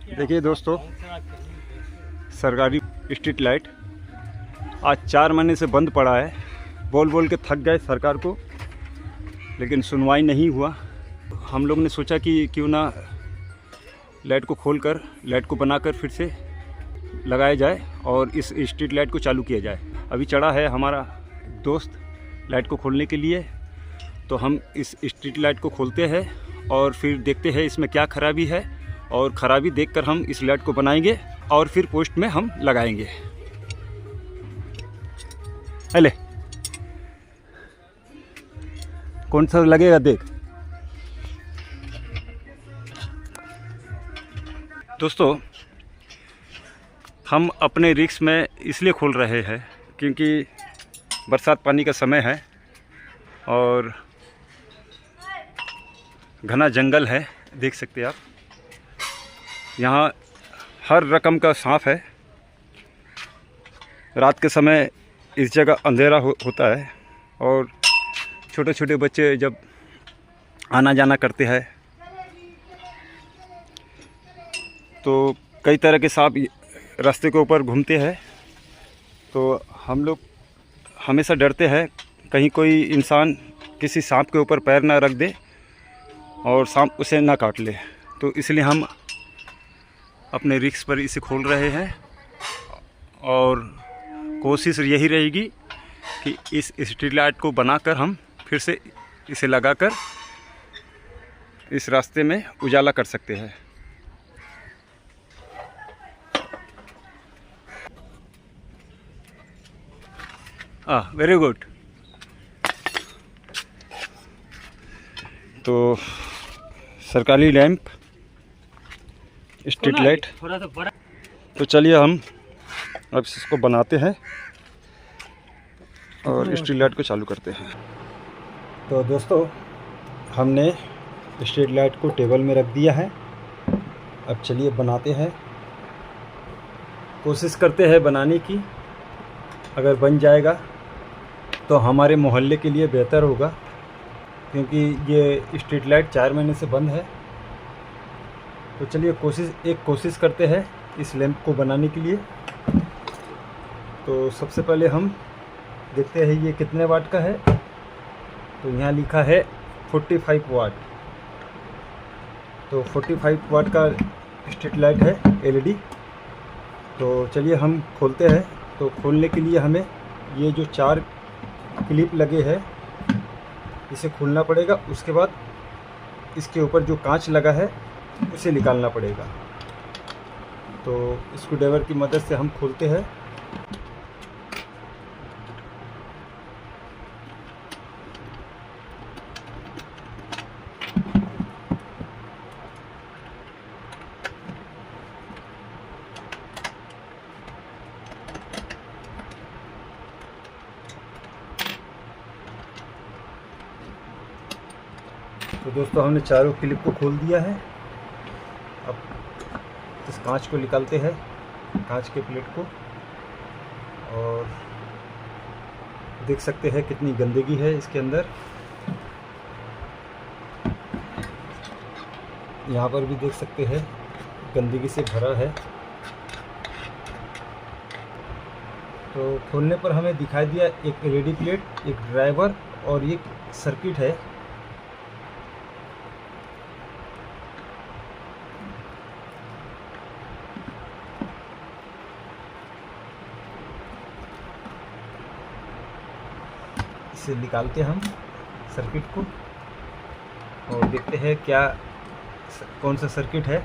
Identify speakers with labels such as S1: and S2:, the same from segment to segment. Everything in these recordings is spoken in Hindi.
S1: देखिए दोस्तों, सरकारी स्ट्रीट लाइट आज 4 महीने से बंद पड़ा है। बोल बोल के थक गए सरकार को, लेकिन सुनवाई नहीं हुआ। हम लोग ने सोचा कि क्यों ना लाइट को खोलकर, लाइट को बनाकर फिर से लगाया जाए और इस स्ट्रीट लाइट को चालू किया जाए। अभी चढ़ा है हमारा दोस्त लाइट को खोलने के लिए, तो हम इस स्ट्रीट लाइट को खोलते हैं और फिर देखते हैं इसमें क्या खराबी है, और ख़राबी देखकर हम इस लाइट को बनाएंगे और फिर पोस्ट में हम लगाएंगे। अले कौन सा लगेगा देख। दोस्तों, हम अपने रिस्क में इसलिए खोल रहे हैं क्योंकि बरसात पानी का समय है और घना जंगल है। देख सकते हैं आप, यहाँ हर रकम का सांप है। रात के समय इस जगह अंधेरा होता है और छोटे छोटे बच्चे जब आना जाना करते हैं तो कई तरह के सांप रास्ते के ऊपर घूमते हैं। तो हम लोग हमेशा डरते हैं कहीं कोई इंसान किसी सांप के ऊपर पैर ना रख दे और सांप उसे ना काट ले। तो इसलिए हम अपने रिस्क पर इसे खोल रहे हैं और कोशिश यही रहेगी कि इस स्ट्रीट लाइट को बनाकर हम फिर से इसे लगाकर इस रास्ते में उजाला कर सकते हैं। Very good. तो सरकारी लैंप स्ट्रीट लाइट, तो चलिए हम अब इसको बनाते हैं और स्ट्रीट लाइट को चालू करते हैं। तो दोस्तों, हमने स्ट्रीट लाइट को टेबल में रख दिया है। अब चलिए बनाते हैं, कोशिश करते हैं बनाने की। अगर बन जाएगा तो हमारे मोहल्ले के लिए बेहतर होगा, क्योंकि ये स्ट्रीट लाइट 4 महीने से बंद है। तो चलिए कोशिश करते हैं इस लैंप को बनाने के लिए। तो सबसे पहले हम देखते हैं ये कितने वाट का है। तो यहाँ लिखा है 45 वाट। तो 45 वाट का स्ट्रीट लाइट है एलईडी। तो चलिए हम खोलते हैं। तो खोलने के लिए हमें ये जो 4 क्लिप लगे हैं इसे खोलना पड़ेगा। उसके बाद इसके ऊपर जो कांच लगा है उसे निकालना पड़ेगा। तो स्क्रूड्राइवर की मदद से हम खोलते हैं। तो दोस्तों, हमने चारों क्लिप को खोल दिया है। अब इस कांच को निकालते हैं, कांच के प्लेट को, और देख सकते हैं कितनी गंदगी है इसके अंदर। यहाँ पर भी देख सकते हैं गंदगी से भरा है। तो खोलने पर हमें दिखाई दिया एक एलईडी प्लेट, एक ड्राइवर और एक सर्किट है। इसे निकालते हम सर्किट को और देखते हैं कौन सा सर्किट है।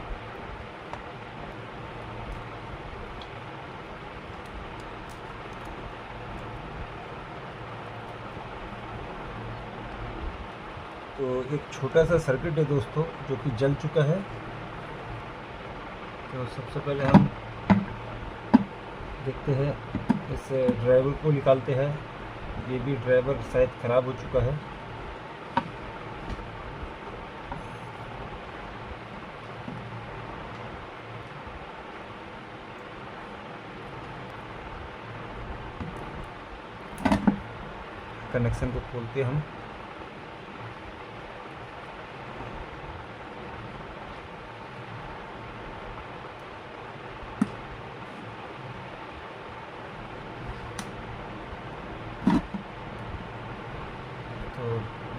S1: तो एक छोटा सा सर्किट है दोस्तों, जो कि जल चुका है। तो सबसे पहले हम देखते हैं, इस ड्राइवर को निकालते हैं। ये भी ड्राइवर शायद ख़राब हो चुका है। कनेक्शन को खोलते हम।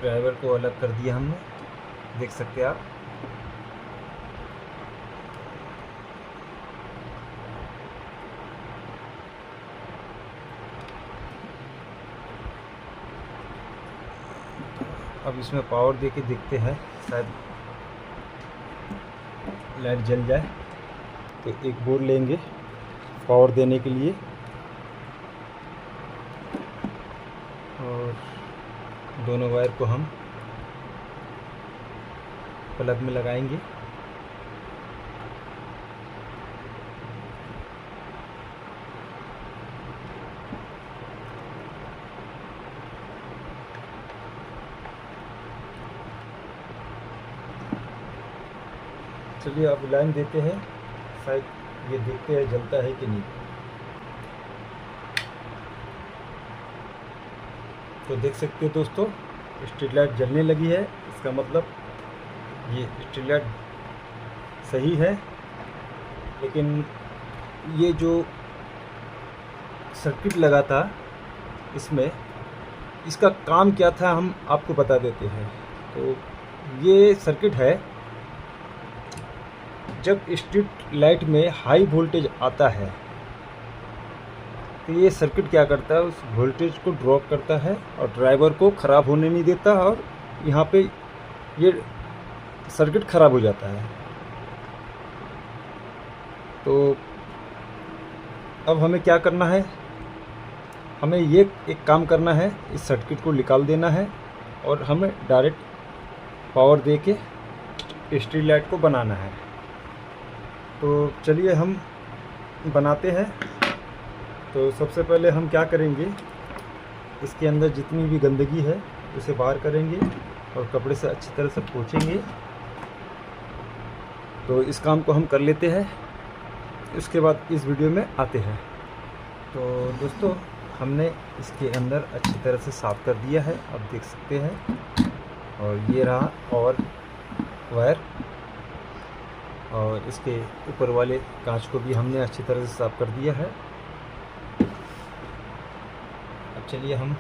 S1: ड्राइवर को अलग कर दिया हमने, देख सकते हैं आप। अब इसमें पावर दे के देखते हैं, शायद लाइट जल जाए। तो एक बोर्ड लेंगे पावर देने के लिए और दोनों वायर को हम प्लग में लगाएंगे। चलिए अब लाइन देते हैं, शायद ये देखते हैं जलता है कि नहीं। तो देख सकते हो दोस्तों, स्ट्रीट लाइट जलने लगी है। इसका मतलब ये स्ट्रीट लाइट सही है। लेकिन ये जो सर्किट लगा था इसमें, इसका काम क्या था हम आपको बता देते हैं। तो ये सर्किट है, जब स्ट्रीट लाइट में हाई वोल्टेज आता है तो ये सर्किट क्या करता है, उस वोल्टेज को ड्रॉप करता है और ड्राइवर को ख़राब होने नहीं देता, और यहाँ पे ये सर्किट ख़राब हो जाता है। तो अब हमें क्या करना है, हमें ये एक काम करना है, इस सर्किट को निकाल देना है और हमें डायरेक्ट पावर दे के स्ट्रीट लाइट को बनाना है। तो चलिए हम बनाते हैं। तो सबसे पहले हम क्या करेंगे, इसके अंदर जितनी भी गंदगी है उसे बाहर करेंगे और कपड़े से अच्छी तरह से पोंछेंगे। तो इस काम को हम कर लेते हैं, उसके बाद इस वीडियो में आते हैं। तो दोस्तों, हमने इसके अंदर अच्छी तरह से साफ़ कर दिया है, आप देख सकते हैं। और ये रहा और वायर, और इसके ऊपर वाले कांच को भी हमने अच्छी तरह से साफ़ कर दिया है। अब चलिए हम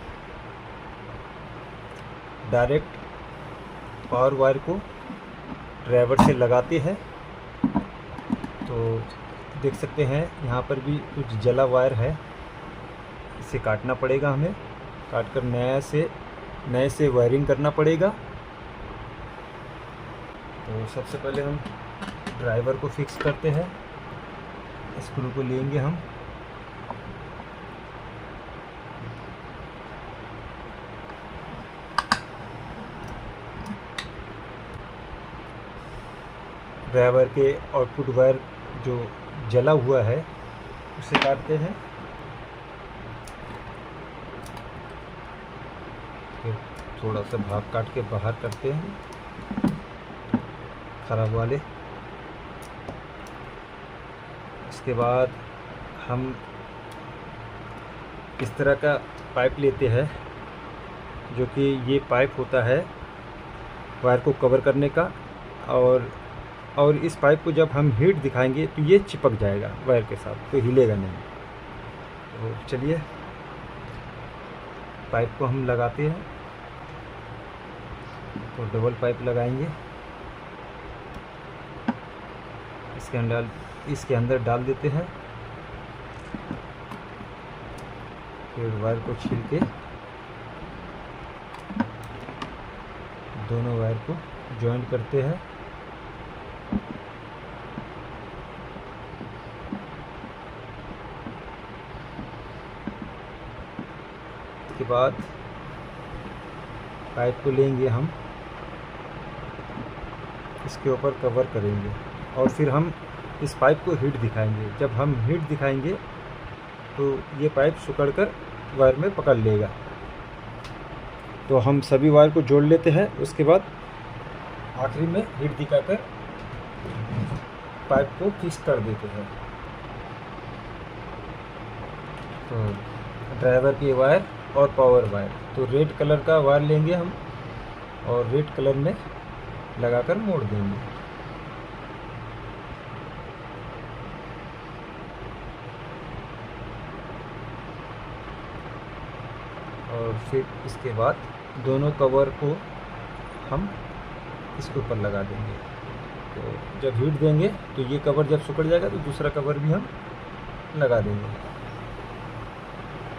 S1: डायरेक्ट पावर वायर को ड्राइवर से लगाते हैं। तो देख सकते हैं यहाँ पर भी कुछ जला वायर है, इसे काटना पड़ेगा हमें, काट कर नए से वायरिंग करना पड़ेगा। तो सबसे पहले हम ड्राइवर को फिक्स करते हैं, स्क्रू को लेंगे हम। ड्राइवर के आउटपुट वायर जो जला हुआ है उसे काटते हैं। फिर थोड़ा सा भाग काट के बाहर करते हैं खराब वाले। इसके बाद हम इस तरह का पाइप लेते हैं, जो कि ये पाइप होता है वायर को कवर करने का, और इस पाइप को जब हम हीट दिखाएंगे तो ये चिपक जाएगा वायर के साथ, तो हिलेगा नहीं। तो चलिए पाइप को हम लगाते हैं। तो डबल पाइप लगाएंगे, इसके अंदर डाल देते हैं। फिर वायर को छील के दोनों वायर को जॉइंट करते हैं। इसके बाद पाइप को लेंगे हम, इसके ऊपर कवर करेंगे और फिर हम इस पाइप को हीट दिखाएंगे। जब हम हीट दिखाएंगे तो ये पाइप सिकुड़ कर वायर में पकड़ लेगा। तो हम सभी वायर को जोड़ लेते हैं, उसके बाद आखिरी में हीट दिखाकर पाइप को फिक्स कर देते हैं। तो ड्राइवर की वायर और पावर वायर, तो रेड कलर का वायर लेंगे हम और रेड कलर में लगाकर मोड़ देंगे। और फिर इसके बाद दोनों कवर को
S2: हम इसके ऊपर लगा देंगे। तो जब हीट देंगे तो ये कवर जब सिकुड़ जाएगा तो दूसरा कवर भी हम लगा देंगे।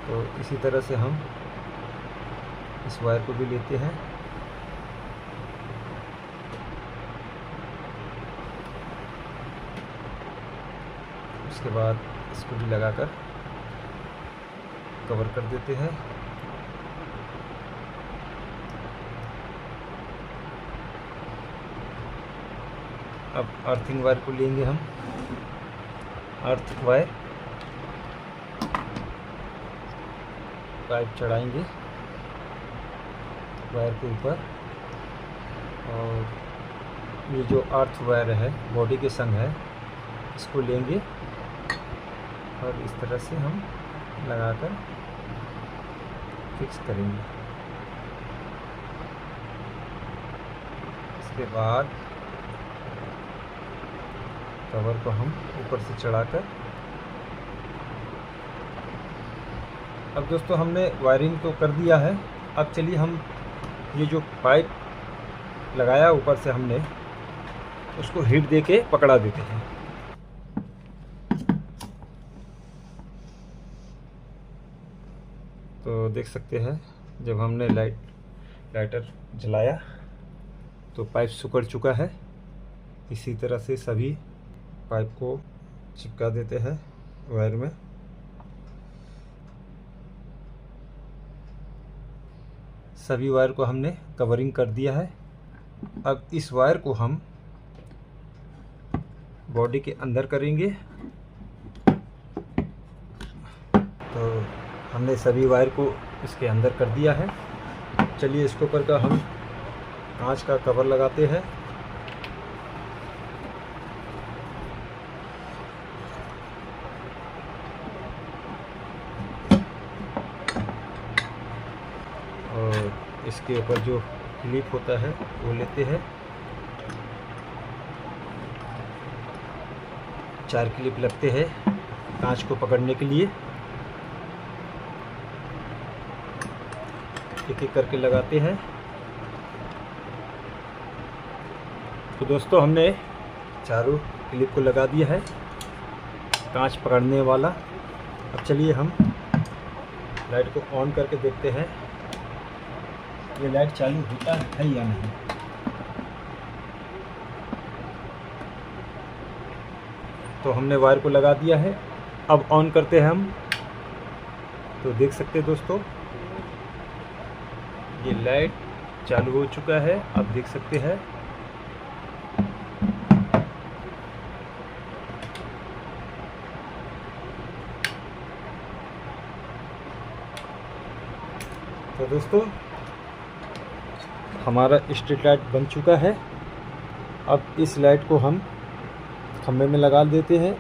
S2: तो इसी तरह से हम इस वायर को भी लेते हैं। उसके बाद इसको भी लगाकर कवर कर देते हैं। अब अर्थिंग वायर को लेंगे हम। अर्थ वायर पाइप चढ़ाएंगे वायर के ऊपर, और ये जो अर्थ वायर है बॉडी के संग है इसको लेंगे और इस तरह से हम लगाकर फिक्स करेंगे। इसके बाद कवर को हम ऊपर से चढ़ाकर, अब दोस्तों हमने वायरिंग तो कर दिया है। अब चलिए हम ये जो पाइप लगाया ऊपर से हमने उसको हीट दे के पकड़ा देते हैं। तो देख सकते हैं जब हमने लाइटर जलाया तो पाइप सिकुड़ चुका है। इसी तरह से सभी पाइप को चिपका देते हैं वायर में। सभी वायर को हमने कवरिंग कर दिया है। अब इस वायर को हम बॉडी के अंदर करेंगे। तो हमने सभी वायर को इसके अंदर कर दिया है। चलिए इसके ऊपर का हम कांच का कवर लगाते हैं। और इसके ऊपर जो क्लिप होता है वो लेते हैं। 4 क्लिप लगते हैं कांच को पकड़ने के लिए। एक एक करके लगाते हैं। तो दोस्तों हमने चारों क्लिप को लगा दिया है कांच पकड़ने वाला। अब चलिए हम लाइट को ऑन करके देखते हैं ये लाइट चालू होता है या नहीं। तो हमने वायर को लगा दिया है। अब ऑन करते हैं हम। तो देख सकते हैं दोस्तों ये लाइट चालू हो चुका है। आप देख सकते हैं तो दोस्तों हमारा स्ट्रीट लाइट बन चुका है। अब इस लाइट को हम खंभे में लगा देते हैं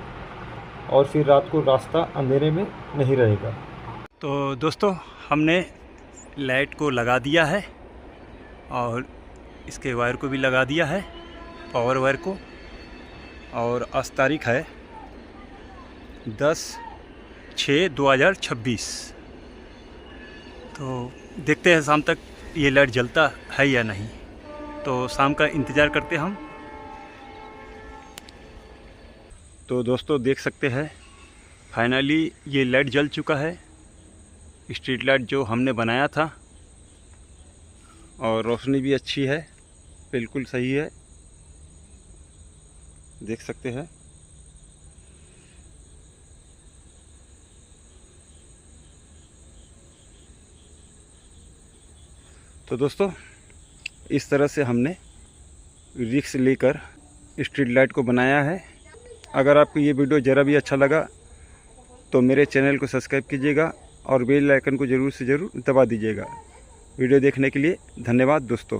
S2: और फिर रात को रास्ता अंधेरे में नहीं रहेगा।
S1: तो दोस्तों हमने लाइट को लगा दिया है और इसके वायर को भी लगा दिया है, पावर वायर को। और आज तारीख है 10/6/2026। तो देखते हैं शाम तक ये लाइट जलता है या नहीं। तो शाम का इंतज़ार करते हम। तो दोस्तों देख सकते हैं फाइनली ये लाइट जल चुका है। स्ट्रीट लाइट जो हमने बनाया था, और रोशनी भी अच्छी है, बिल्कुल सही है, देख सकते हैं। तो दोस्तों इस तरह से हमने रिस्क लेकर स्ट्रीट लाइट को बनाया है। अगर आपको ये वीडियो ज़रा भी अच्छा लगा तो मेरे चैनल को सब्सक्राइब कीजिएगा और बेल आइकन को ज़रूर से ज़रूर दबा दीजिएगा। वीडियो देखने के लिए धन्यवाद दोस्तों।